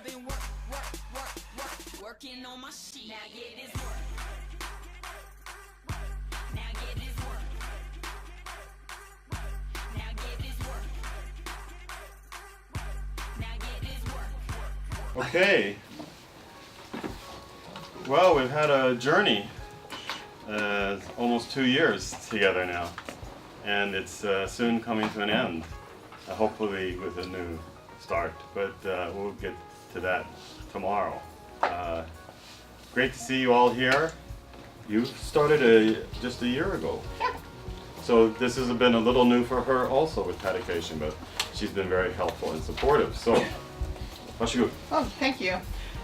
I've been working on my shit. Now get this work. Now get this work. Now get this work. Now get this work. Okay. Well, we've had a journey, almost 2 years together now, and it's soon coming to an end, hopefully with a new start, but we'll get to that tomorrow. Great to see you all here. You started just a year ago. Yeah. So this has been a little new for her also with Paducation, but she's been very helpful and supportive. So, varsågod. Oh, thank you.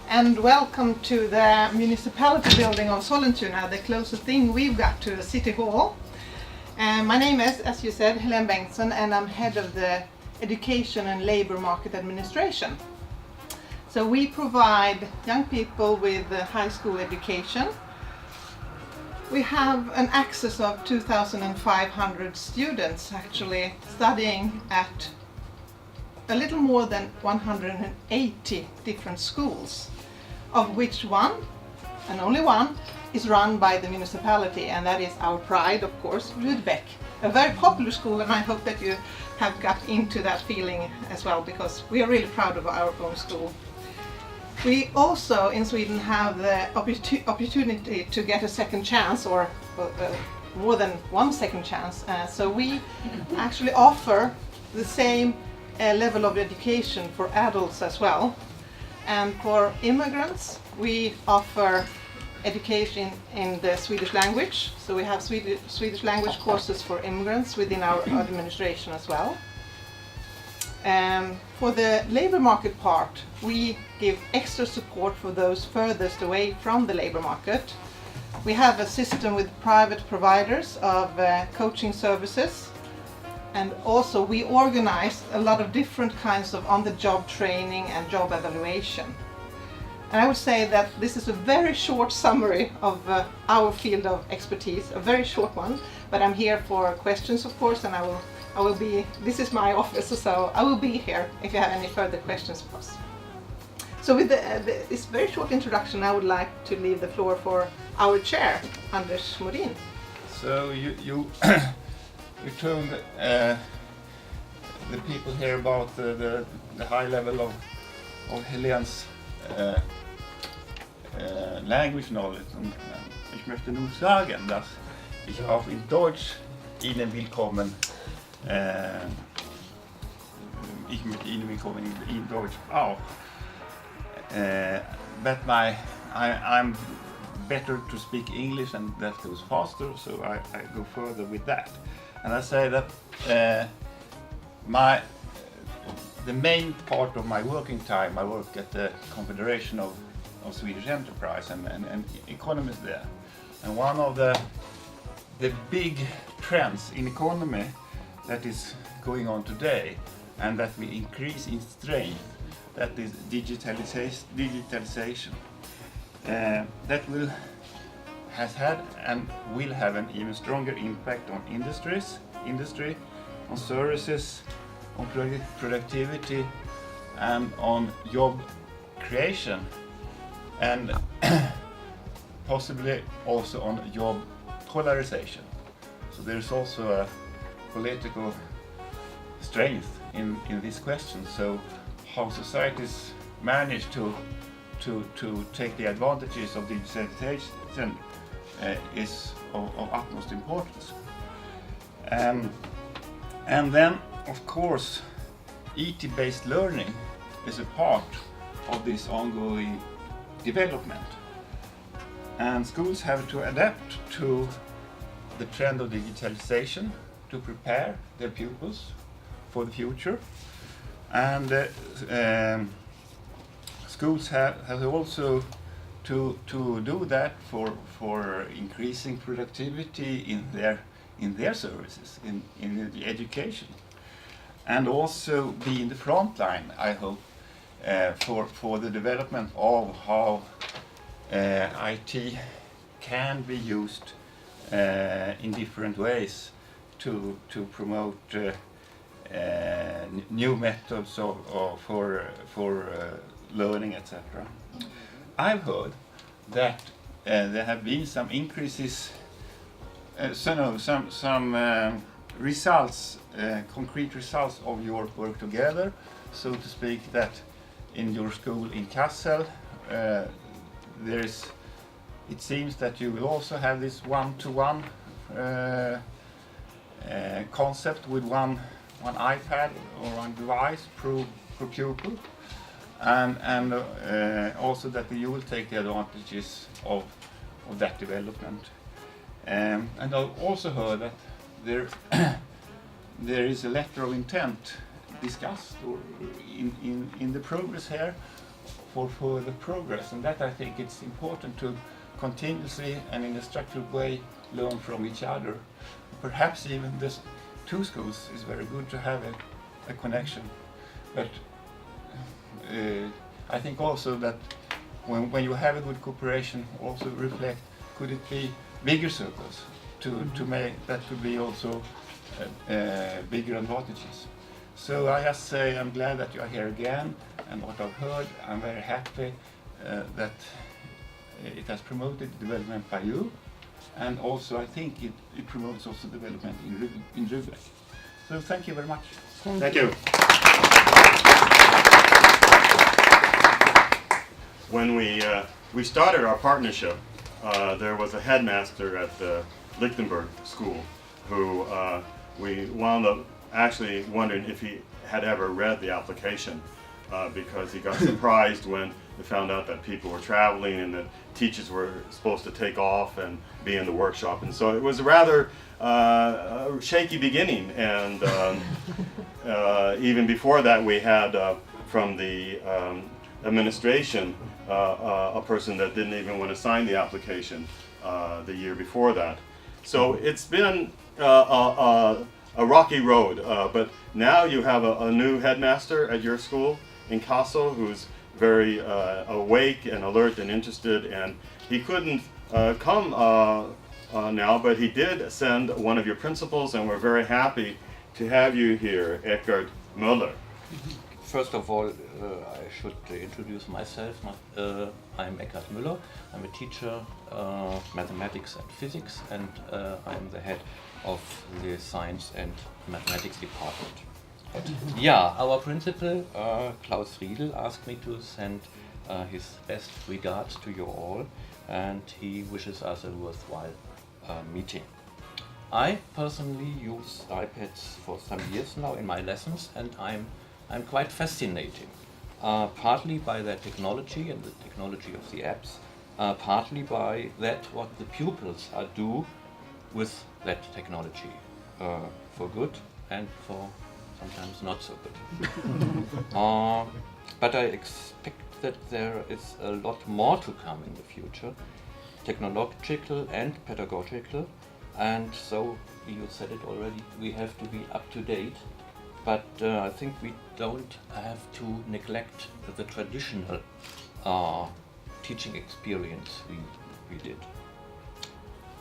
And welcome to the municipality building of Sollentuna, the closest thing we've got to the City Hall. My name is, as you said, Helene Bengtsson, and I'm head of the Education and Labor Market Administration. So we provide young people with high school education. We have an access of 2,500 students actually studying at a little more than 180 different schools, of which one, and only one, is run by the municipality, and that is our pride, of course, Rudbeck. A very popular school, and I hope that you have got into that feeling as well, because we are really proud of our own school. We also in Sweden have the opportunity to get a second chance, or more than one second chance. So we actually offer the same level of education for adults as well. And for immigrants, we offer education in the Swedish language. So we have Swedish language courses for immigrants within our administration as well. For the labor market part, we give extra support for those furthest away from the labor market. We have a system with private providers of coaching services, and also we organize a lot of different kinds of on-the-job training and job evaluation. And I would say that this is a very short summary of our field of expertise, a very short one, but I'm here for questions, of course, and I will be, this is my office, so I will be here if you have any further questions for us. So with this very short introduction, I would like to leave the floor for our chair, Anders Morin. So you told the people here about the high level of Helene's language knowledge. Und ich möchte nur sagen, dass ich auch in Deutsch Ihnen willkommen, ich mit Ihnen willkommen in Deutsch auch. But I'm better to speak English, and that goes faster, so I go further with that. And I say that the main part of my working time, I work at the Confederation of Swedish Enterprise and economists there. And one of the big trends in economy that is going on today, and that will increase in strength, that is digitalization. That has had and will have an even stronger impact on industry, on services, on productivity, and on job creation, and possibly also on job polarization. So there's also a political strength in this question. So how societies manage to take the advantages of digitalization is of utmost importance. And then, of course, ET-based learning is a part of this ongoing development. And schools have to adapt to the trend of digitalization to prepare their pupils for the future. And schools have also to do that for increasing productivity in their services, in the education, and also be in the front line, I hope, for the development of how IT can be used in different ways to promote new methods for learning, etc. I've heard that there have been some increases, some results, concrete results of your work together, so to speak, that in your school in Kassel, it seems that you will also have this one-to-one concept with one iPad or one device per pupil, and also that you will take the advantages of that development. And I've also heard that there is a letter of intent discussed or in the progress here for further progress, and that I think it's important to continuously and in a structured way learn from each other. Perhaps even this two schools is very good to have a connection, but I think also that when you have a good cooperation, also reflect, could it be bigger circles to make that could be also bigger advantages. So I just say I'm glad that you are here again, and what I've heard, I'm very happy that it has promoted development by you, and also I think it promotes also development in Rubek. So thank you very much. Thank you. When we started our partnership, there was a headmaster at the Lichtenberg school who we wound up actually wondering if he had ever read the application, because he got surprised when they found out that people were traveling and that teachers were supposed to take off and be in the workshop, and so it was a rather shaky beginning. And even before that, we had from the administration a person that didn't even want to sign the application the year before that. So it's been a rocky road, but now you have a new headmaster at your school in Kassel who's very awake and alert and interested, and he couldn't come now, but he did send one of your principals, and we're very happy to have you here, Eckhard Müller. First of all, I should introduce myself. I'm Eckhard Müller. I'm a teacher, mathematics and physics, and I'm the head of the science and mathematics department. Yeah, our principal, Klaus Riedel, asked me to send his best regards to you all, and he wishes us a worthwhile meeting. I personally use iPads for some years now in my lessons, and I'm quite fascinated, partly by their technology and the technology of the apps, partly by that what the pupils do with that technology, for good and for sometimes not so good. But I expect that there is a lot more to come in the future, technological and pedagogical, and so you said it already, we have to be up to date. But I think we don't have to neglect the traditional teaching experience we did.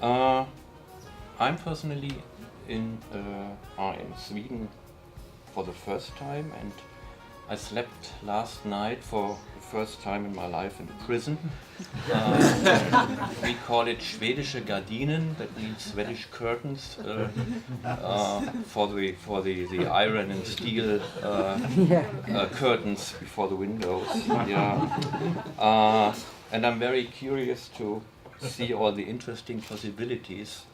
I'm personally in Sweden for the first time, and I slept last night for the first time in my life in a prison. We call it Schwedische Gardinen, that means Swedish curtains, for the iron and steel curtains before the windows. Yeah. And I'm very curious to see all the interesting possibilities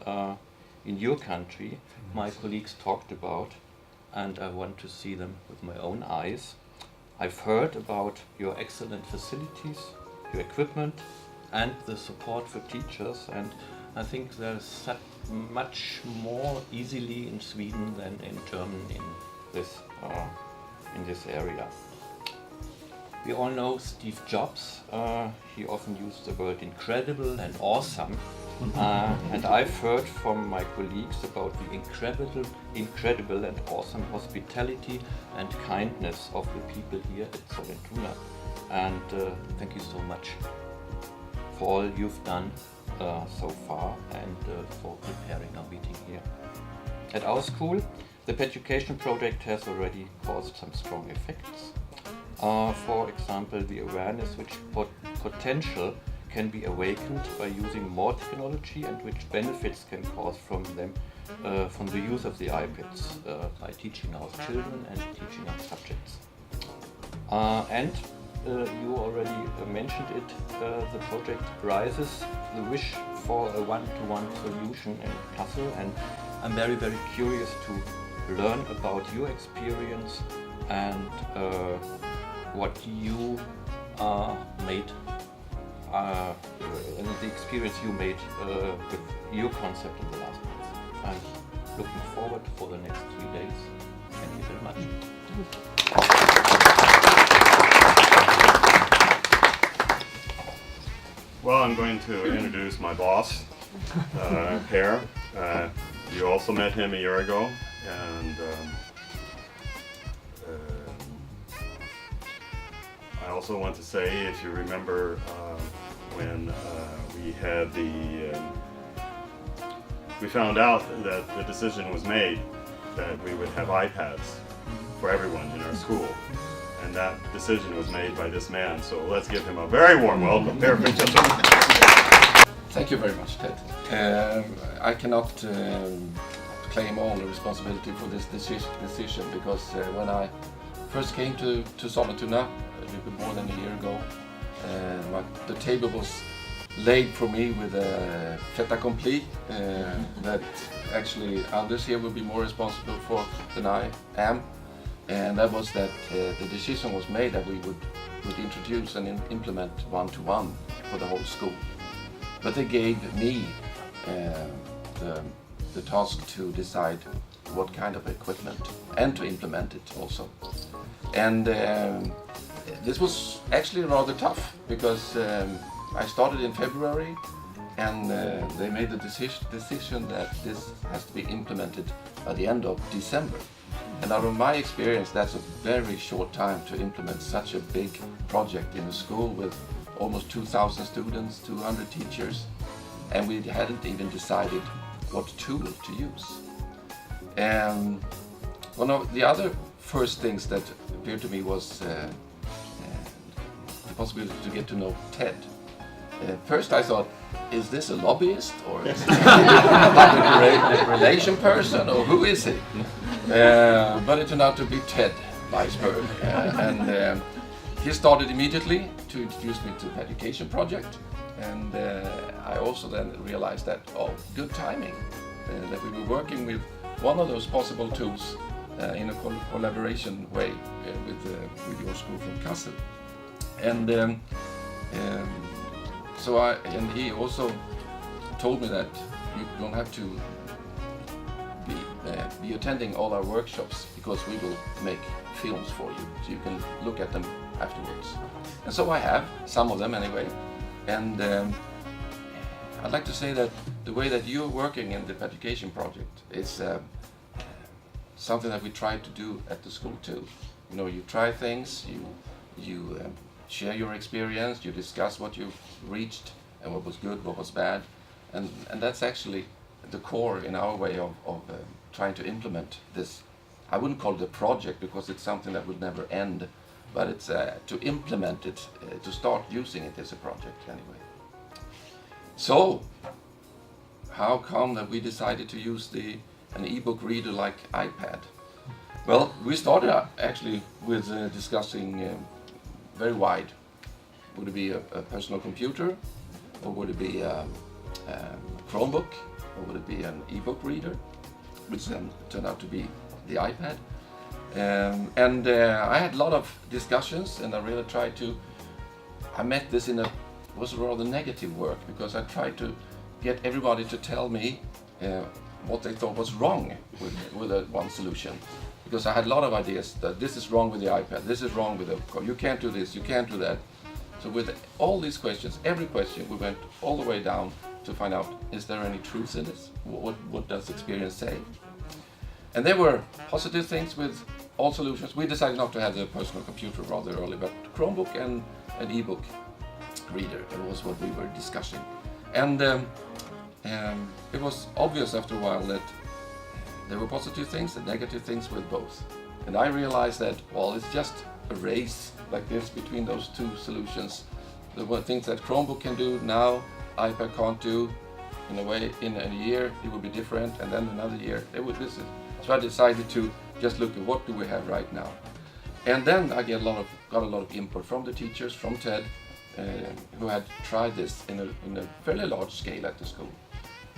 in your country my colleagues talked about, and I want to see them with my own eyes. I've heard about your excellent facilities, your equipment, and the support for teachers, and I think there's much more easily in Sweden than in Germany in this area. We all know Steve Jobs. He often used the word incredible and awesome. And I've heard from my colleagues about the incredible and awesome hospitality and kindness of the people here at Sollentuna. And thank you so much for all you've done so far and for preparing our meeting here. At our school, the Paducation project has already caused some strong effects. For example, the awareness which potential can be awakened by using more technology and which benefits can cause from them from the use of the iPads by teaching our children and teaching our subjects. And you already mentioned it, the project rises the wish for a one-to-one solution in Kassel, and I'm very, very curious to learn about your experience and what you made, and the experience you made with your concept in the last month. I'm looking forward for the next 3 days. Thank you very much. Well, I'm going to introduce my boss, Per. You also met him a year ago, and I also want to say, if you remember when we had we found out that the decision was made that we would have iPads for everyone in our school. And that decision was made by this man, so let's give him a very warm welcome. Per Frithiofsson. Thank you very much, Ted. I cannot claim all the responsibility for this decision because when I first came to Sollentuna a little bit more than a year ago, the table was laid for me with a fait accompli that actually others here will be more responsible for than I am. And that was that the decision was made that we would introduce and implement one-to-one for the whole school. But they gave me the task to decide what kind of equipment and to implement it also. And this was actually rather tough because I started in February and they made the decision that this has to be implemented by the end of December. And out of my experience, that's a very short time to implement such a big project in a school with almost 2,000 students, 200 teachers, and we hadn't even decided what tool to use. And one of the other first things that appeared to me was the possibility to get to know Ted. First I thought, is this a lobbyist or is he a public relation person or who is he? But it turned out to be Ted Weisberg, and he started immediately to introduce me to the Paducation project, and I also then realized that, oh, good timing, that we were working with one of those possible tools in a collaboration way with your school from Kassel. And and he also told me that you don't have to be attending all our workshops because we will make films for you, so you can look at them afterwards. And so I have some of them anyway. And I'd like to say that the way that you're working in the Paducation project is something that we try to do at the school too. You know, you try things, you share your experience, you discuss what you've reached and what was good, what was bad, and that's actually the core in our way of trying to implement this. I wouldn't call it a project because it's something that would never end, but it's to implement it, to start using it as a project anyway. So, how come that we decided to use an e-book reader like iPad? Well, we started actually with discussing very wide. Would it be a personal computer, or would it be a Chromebook, or would it be an e-book reader, which then turned out to be the iPad. I had a lot of discussions, and I really tried to. I met this was rather negative work because I tried to get everybody to tell me what they thought was wrong with one solution. Because I had a lot of ideas that this is wrong with the iPad, this is wrong with you can't do this, you can't do that. So with all these questions, every question, we went all the way down to find out, is there any truth in this? What does experience say? And there were positive things with all solutions. We decided not to have the personal computer rather early, but Chromebook and an e-book reader, that was what we were discussing. And it was obvious after a while that there were positive things and negative things with both. And I realized that, well, it's just a race like this between those two solutions. The one things that Chromebook can do now, iPad can't do. In a way, in a year it will be different, and then another year it would visit. So I decided to just look at what do we have right now. And then I got a lot of input from the teachers, from TED, who had tried this in a fairly large scale at the school,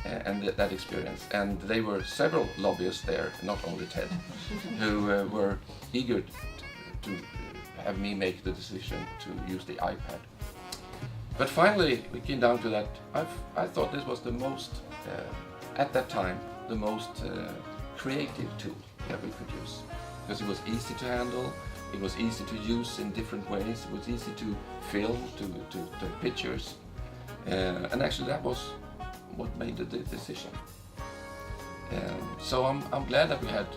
and that experience. And there were several lobbyists there, not only TED, who were eager to have me make the decision to use the iPad. But finally, we came down to that. I thought this was the most, at that time, the most creative tool that we could use, because it was easy to handle. It was easy to use in different ways. It was easy to film, to take pictures. And actually that was what made the decision. So I'm glad that we had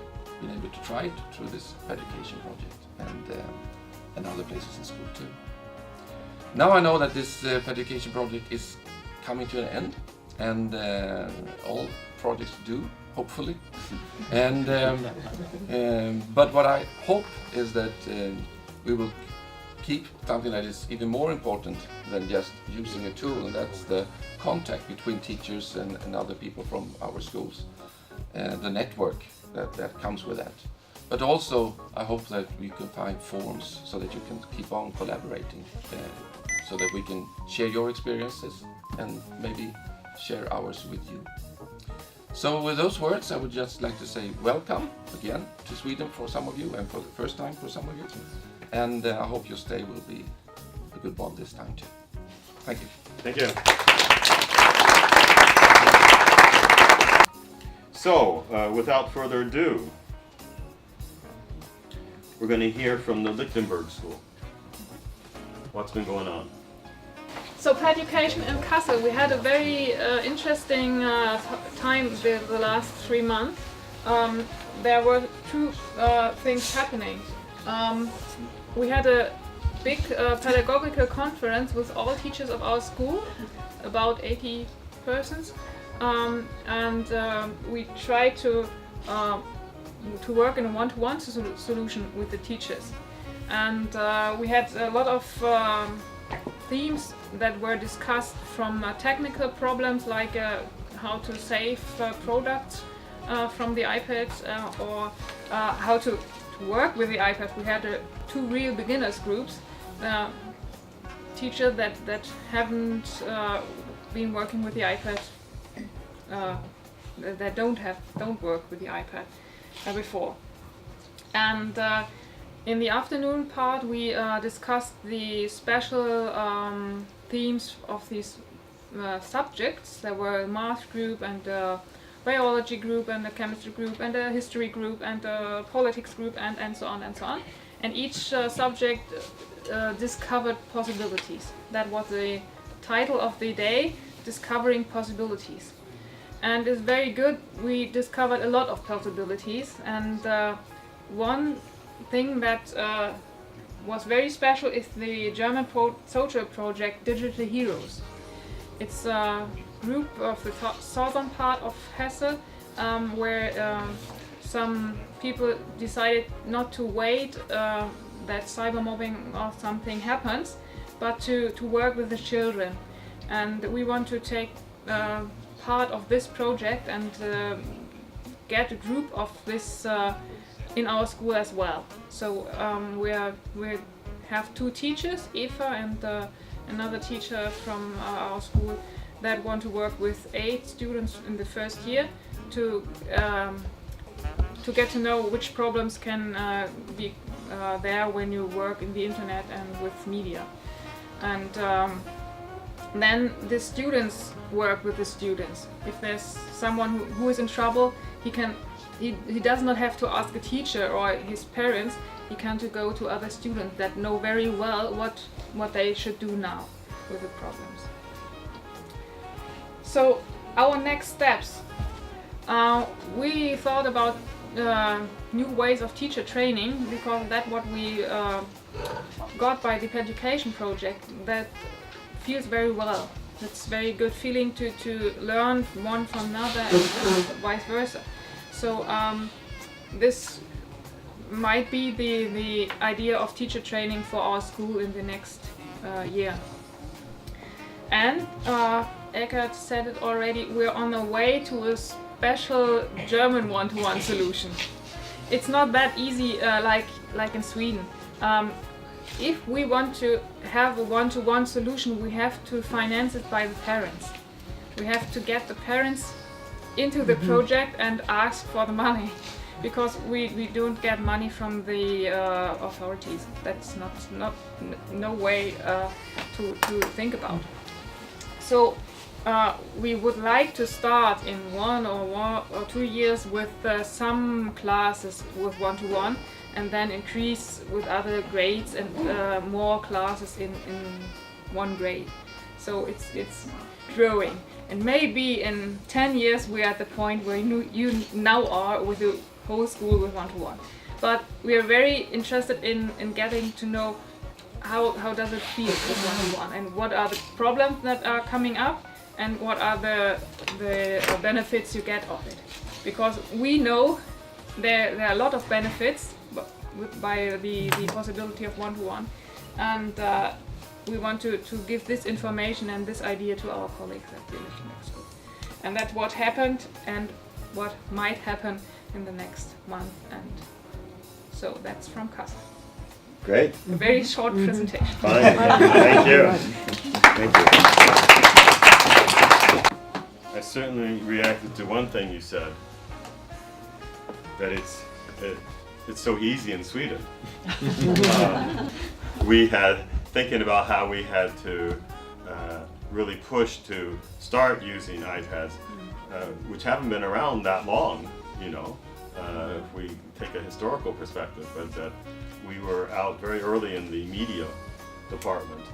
been able to try it through this Paducation project and other places in school too. Now I know that this Paducation project is coming to an end, and all projects do, hopefully. And but what I hope is that we will keep something that is even more important than just using a tool, and that's the contact between teachers and other people from our schools, the network that comes with that. But also, I hope that we can find forms so that you can keep on collaborating, so that we can share your experiences and maybe share ours with you. So with those words, I would just like to say welcome again to Sweden for some of you, and for the first time for some of you. And I hope your stay will be a good one this time too. Thank you. Thank you. So, without further ado, we're going to hear from the Lichtenberg School. What's been going on? So Paducation in Kassel, we had a very interesting time the last 3 months. There were two things happening. We had a big pedagogical conference with all teachers of our school, about 80 persons, and we tried to work in a one-to-one solution with the teachers. And we had a lot of themes that were discussed, from technical problems like how to save products from the iPad, or how to work with the iPad. We had two real beginners groups, teachers that haven't been working with the iPad, that don't work with the iPad before. And in the afternoon part, we discussed the special themes of these subjects. There were a math group, and a biology group, and a chemistry group, and a history group, and a politics group, and so on and so on. And each subject discovered possibilities. That was the title of the day, Discovering Possibilities. And it's very good. We discovered a lot of possibilities, and one thing that was very special is the German social project Digital Heroes. It's a group of the southern part of Hesse, where some people decided not to wait that cyber mobbing or something happens, but to work with the children. And we want to take part of this project and get a group of this in our school as well. So we have two teachers, Eva and another teacher from our school, that want to work with 8 students in the first year to get to know which problems can be there when you work in the internet and with media. And then the students work with the students. If there's someone who is in trouble, he does not have to ask a teacher or his parents. He can go to other students that know very well what they should do now with the problems. So our next steps. We thought about new ways of teacher training, because that's what we got by the Paducation project. That feels very well. It's very good feeling to learn one from another, and vice versa. So this might be the idea of teacher training for our school in the next year. And Eckert said it already, we're on the way to a special German one-to-one solution. It's not that easy like in Sweden. If we want to have a one-to-one solution, we have to finance it by the parents. We have to get the parents into the project and ask for the money, because we don't get money from the authorities. That's no way to think about. So we would like to start in 1 or 2 years with some classes with one-to-one, and then increase with other grades and more classes in one grade. So it's growing, and maybe in 10 years we're at the point where you now are with the whole school with one-to-one. But we are very interested in getting to know how does it feel with one-to-one, and what are the problems that are coming up, and what are the benefits you get of it. Because we know there are a lot of benefits by the possibility of one-to-one, and we want to give this information and this idea to our colleagues at the next school. And that's what happened and what might happen in the next month. And so that's from Kassel. Great. A very short presentation. Fine. Thank you. Thank you. I certainly reacted to one thing you said, that it's so easy in Sweden. We had, thinking about how we had to really push to start using iPads, which haven't been around that long, you know, if we take a historical perspective, but that we were out very early in the media department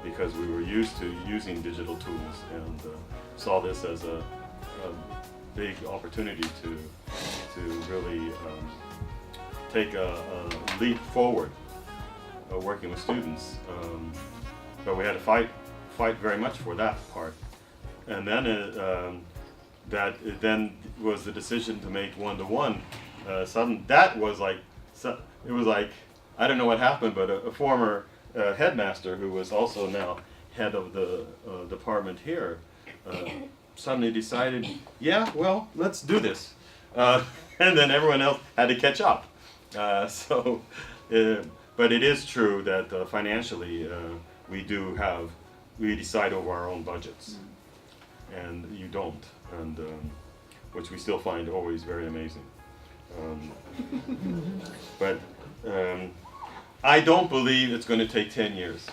because we were used to using digital tools, and saw this as a big opportunity to really take a leap forward working with students. But we had to fight very much for that part. And then it then was the decision to make one-to-one. That was like, it was like, I don't know what happened, but a former headmaster who was also now head of the department here suddenly decided, yeah, well, let's do this. And then everyone else had to catch up. But it is true that financially we decide over our own budgets, and you don't, and which we still find always very amazing. But I don't believe it's going to take 10 years.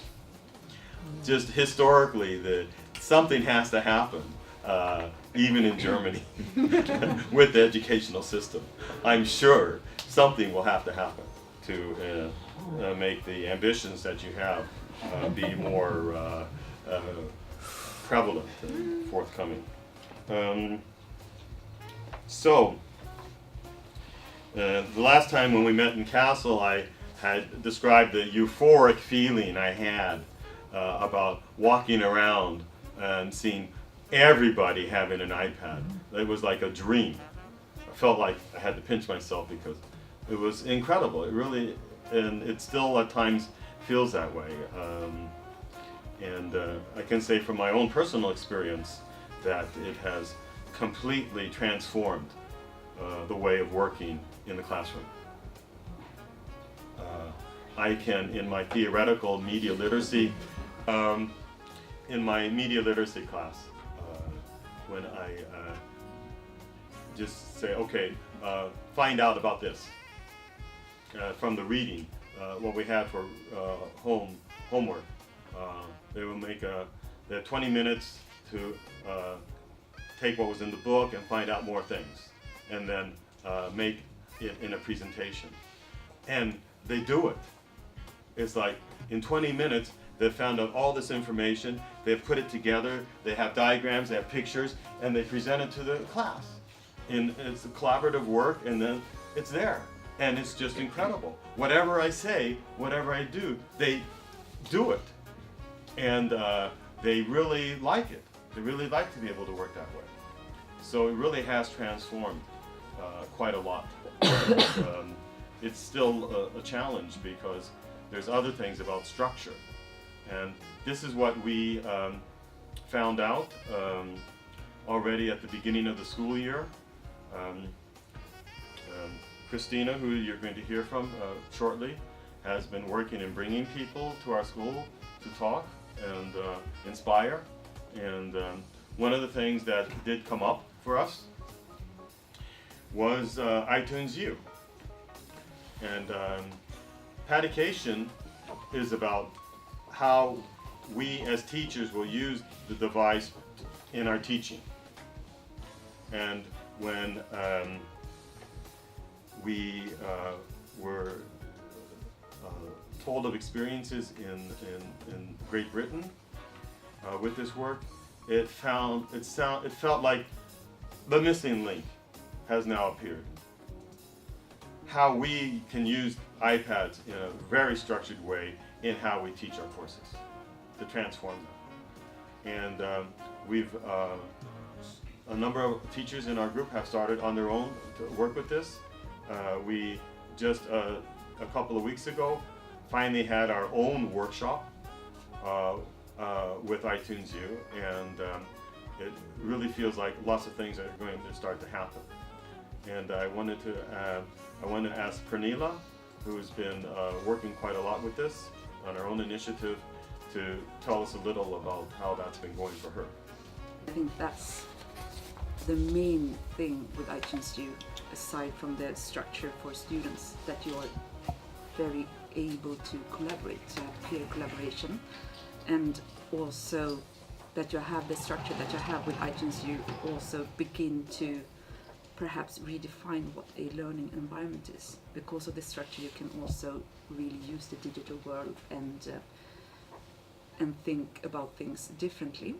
Just historically, something has to happen, even in Germany, with the educational system. I'm sure something will have to happen to make the ambitions that you have be more prevalent and forthcoming. The last time when we met in Kassel, I had described the euphoric feeling I had about walking around and seeing everybody having an iPad. It was like a dream. I felt like I had to pinch myself because it was incredible. It really, and it still at times feels that way. I can say from my own personal experience that it has completely transformed the way of working in the classroom. I can, in my theoretical media literacy, in my media literacy class, when I just say, okay, find out about this from the reading, what we had for homework. They will make they had 20 minutes to take what was in the book and find out more things, and then make it in a presentation. And they do it. It's like in 20 minutes, they've found out all this information, they've put it together, they have diagrams, they have pictures, and they present it to the class. And it's a collaborative work, and then it's there. And it's just incredible. Whatever I say, whatever I do, they do it. And they really like it. They really like to be able to work that way. So it really has transformed quite a lot. it's still a challenge because there's other things about structure. And this is what we found out already at the beginning of the school year. Christina, who you're going to hear from shortly, has been working in bringing people to our school to talk and inspire. And one of the things that did come up for us was iTunes U. And Paducation is about how we as teachers will use the device in our teaching. And when we were told of experiences in Great Britain with this work, it felt like the missing link has now appeared. How we can use iPads in a very structured way in how we teach our courses to transform them. And we've a number of teachers in our group have started on their own to work with this. We just a couple of weeks ago finally had our own workshop with iTunes U, and it really feels like lots of things are going to start to happen. And I wanted to ask Pernilla, who's been working quite a lot with this on her own initiative, to tell us a little about how that's been going for her. I think that's the main thing with iTunes U, aside from the structure for students, that you are very able to collaborate, to have peer collaboration, and also that you have the structure that you have with iTunes U also begin to perhaps redefine what a learning environment is. Because of this structure, you can also really use the digital world and think about things differently.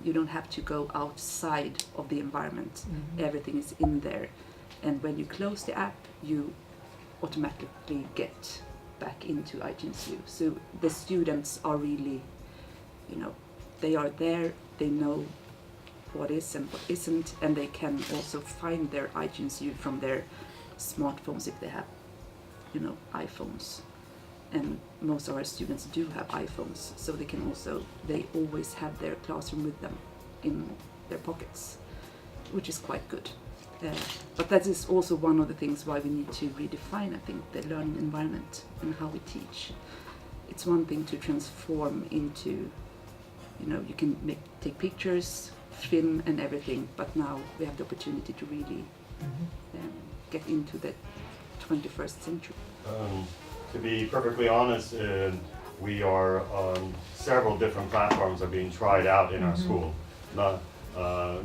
You don't have to go outside of the environment. Mm-hmm. Everything is in there. And when you close the app, you automatically get back into iTunes U. So the students are really, they are there, they know what is and what isn't, and they can also find their iTunes U from their smartphones if they have, iPhones. And most of our students do have iPhones, so they always have their classroom with them in their pockets, which is quite good. But that is also one of the things why we need to redefine, I think, the learning environment and how we teach. It's one thing to transform into, you can take pictures, film and everything, but now we have the opportunity to really get into the 21st century. To be perfectly honest, we are several different platforms are being tried out in our school.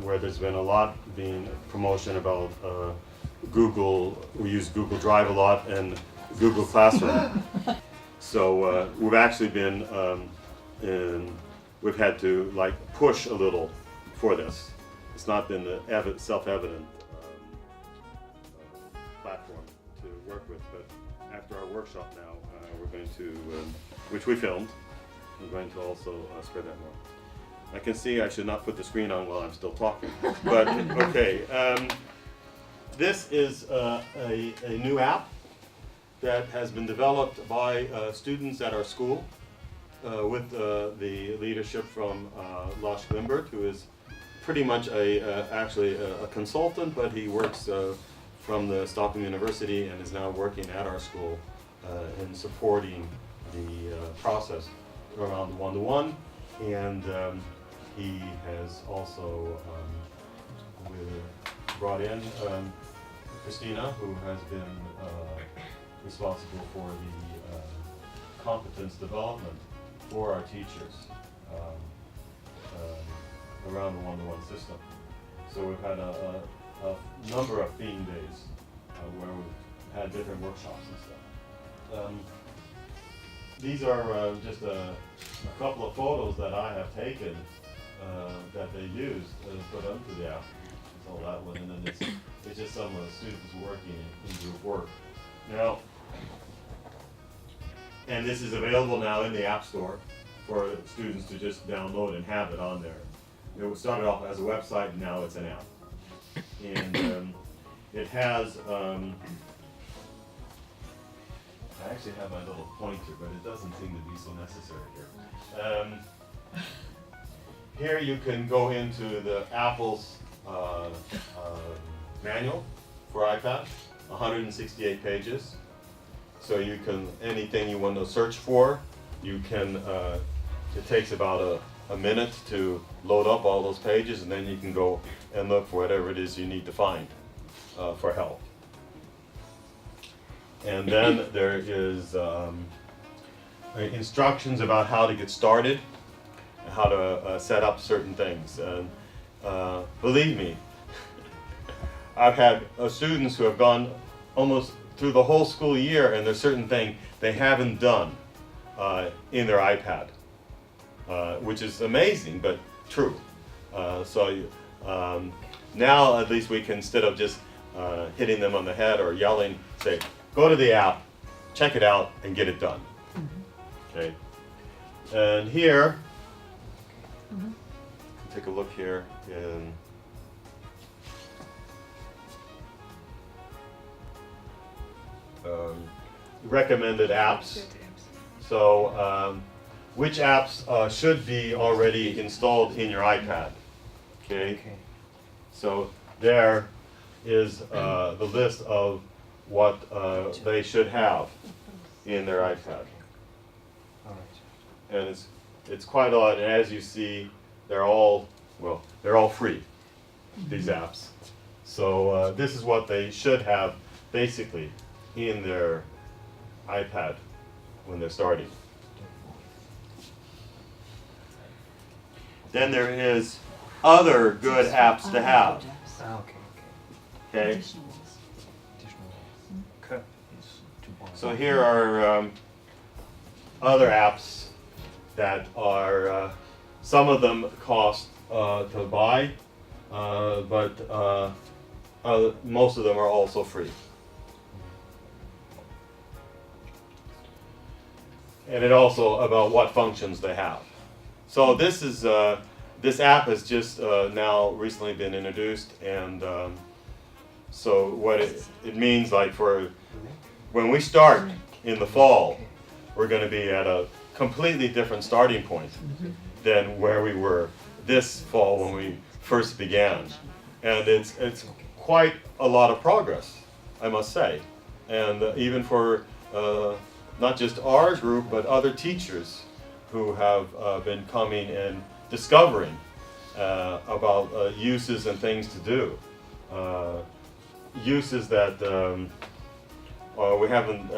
Where there's been a lot being promotion about Google. We use Google Drive a lot and Google Classroom. So we've actually been we've had to push a little for this. It's not been the self-evident platform to work with, but after our workshop now, we're going to, which we filmed, we're going to also spread that more. I can see I should not put the screen on while I'm still talking, but okay. This is a new app that has been developed by students at our school with the leadership from Lars Glimbert, who is pretty much actually a consultant, but he works from the Stockholm University and is now working at our school in supporting the process around the one-to-one. And he has also brought in Christina, who has been responsible for the competence development for our teachers around the one-to-one system. So we've had a number of theme days where we've had different workshops and stuff. These are just a couple of photos that I have taken that they used to put onto the app. It's all that one, and then it's just some of the students working in group work. Now, and this is available now in the App Store for students to just download and have it on there. It started off as a website, and now it's an app. And it has I actually have my little pointer, but it doesn't seem to be so necessary here. Here you can go into the Apple's manual for iPad, 168 pages. So you can, anything you want to search for, you can, it takes about a minute to load up all those pages, and then you can go and look for whatever it is you need to find for help. And then there is instructions about how to get started, how to set up certain things. And believe me, I've had students who have gone almost through the whole school year, and there's certain things they haven't done in their iPad, which is amazing, but true. Now at least we can, instead of just hitting them on the head or yelling, say, go to the app, check it out, and get it done. Okay. And here, take a look here in recommended apps. So which apps should be already installed in your iPad? Okay. So there is the list of what they should have in their iPad. And it's quite a lot, and as you see, they're all free, these apps. So this is what they should have basically in their iPad when they're starting. Then there is other good apps to have. Okay. So here are other apps that are, some of them cost to buy, but most of them are also free. And it also about what functions they have. So this is this app has just now recently been introduced, and so what it means, like for when we start in the fall, we're going to be at a completely different starting point than where we were this fall when we first began, and it's quite a lot of progress, I must say, and even for not just our group but other teachers who have been coming and discovering about uses and things to do, uses that we haven't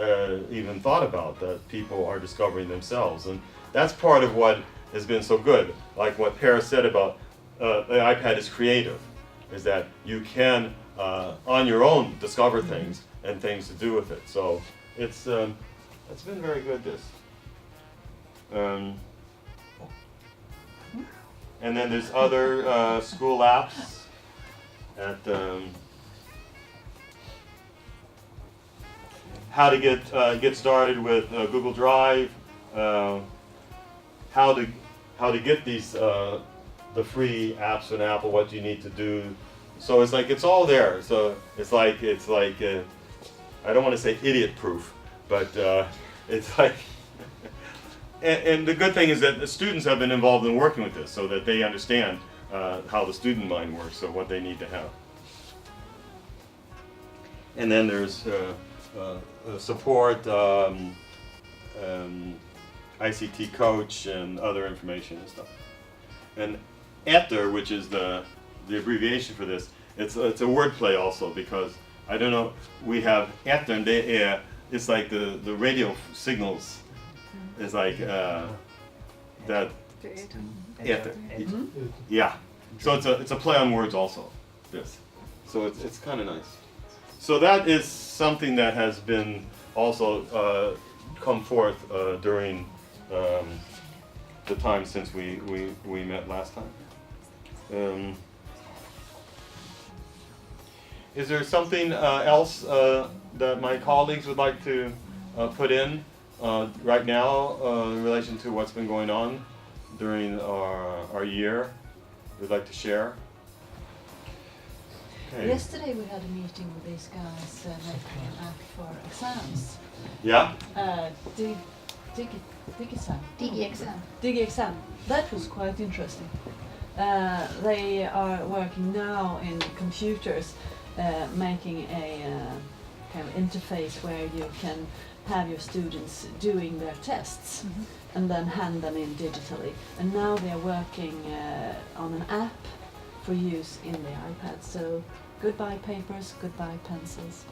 even thought about, that people are discovering themselves. And that's part of what has been so good, like what Paris said about the iPad is creative, is that you can on your own discover things and things to do with it. So it's been very good, this. And then there's other school apps at how to get started with Google Drive, how to get these the free apps on Apple, what you need to do. So it's like it's all there. So it's like I don't want to say idiot proof, but it's like. And the good thing is that the students have been involved in working with this, so that they understand how the student mind works, so what they need to have. And then there's support, ICT coach, and other information and stuff. And ETHER, which is the abbreviation for this, it's a wordplay also, because I don't know, we have ETHER, and it's like the radio signals. It's like that. Ether. Yeah. So it's a play on words also. This. So it's kind of nice. So that is something that has been also come forth during the time since we met last time. Is there something else that my colleagues would like to put in right now in relation to what's been going on during our year we'd like to share? Okay. Yesterday we had a meeting with these guys making an app for exams. Yeah. DigiExam. That was quite interesting. They are working now in computers, making a kind of interface where you can have your students doing their tests and then hand them in digitally. And now they are working on an app for use in the iPad. So goodbye papers, goodbye pencils.